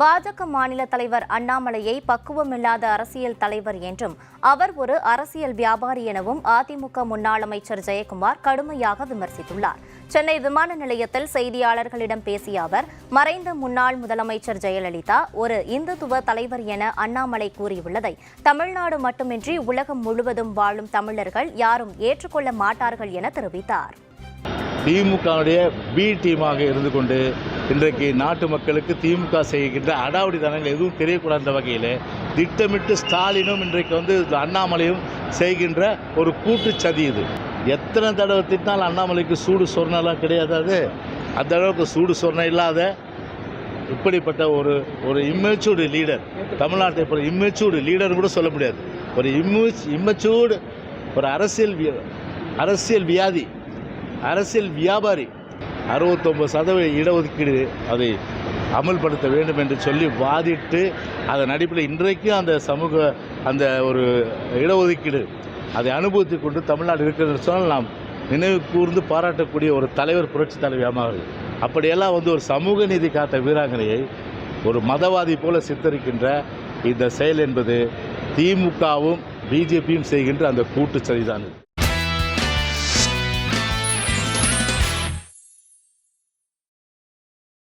பாஜக மாநில தலைவர் அண்ணாமலையை பக்குவமில்லாத அரசியல் தலைவர் என்றும் அவர் ஒரு அரசியல் வியாபாரி எனவும் அதிமுக முன்னாள் அமைச்சர் ஜெயக்குமார் கடுமையாக விமர்சித்துள்ளார். சென்னை விமான நிலையத்தில் செய்தியாளர்களிடம் பேசிய அவர், மறைந்த முன்னாள் முதலமைச்சர் ஜெயலலிதா ஒரு இந்துத்துவ தலைவர் என அண்ணாமலை கூறியுள்ளதை தமிழ்நாடு மட்டுமின்றி உலகம் முழுவதும் வாழும் தமிழர்கள் யாரும் ஏற்றுக்கொள்ள மாட்டார்கள் என தெரிவித்தார். திமுகவுடைய பி டீமாக இருந்து கொண்டு இன்றைக்கு நாட்டு மக்களுக்கு திமுக செய்கின்ற அடாவடித்தனங்கள் எதுவும் தெரியக்கூடாத வகையில் திட்டமிட்டு ஸ்டாலினும் இன்றைக்கு அண்ணாமலையும் செய்கின்ற ஒரு கூட்டுச்சதி. இது எத்தனை தடவை திட்டினாலும் அண்ணாமலைக்கு சூடு சொர்ணெல்லாம் கிடையாது. அந்த அளவுக்கு சூடு சொர்ணம் இல்லாத இப்படிப்பட்ட ஒரு இம்மெச்சூர்டு லீடர், தமிழ்நாட்டை போல இம்மெச்சூர்டு லீடர் கூட சொல்ல முடியாது. ஒரு இம்மெச்சூர்டு ஒரு அரசியல் வியாதி, அரசியல் வியாபாரி. 69% இடஒதுக்கீடு அதை அமல்படுத்த வேண்டும் என்று சொல்லி வாதிட்டு அதன் அடிப்படையில் இன்றைக்கும் அந்த ஒரு இடஒதுக்கீடு அதை அனுபவித்துக் கொண்டு தமிழ்நாடு இருக்கிறது சொன்னால் நாம் நினைவு கூர்ந்து பாராட்டக்கூடிய ஒரு தலைவர், புரட்சி தலைவி அம்மா அவர்கள். அப்படியெல்லாம் ஒரு சமூக நீதி காத்த வீராங்கனையை ஒரு மதவாதி போல சித்தரிக்கின்ற இந்த செயல் என்பது திமுகவும் பிஜேபியும் செய்கின்ற அந்த கூட்டு சரிதான்.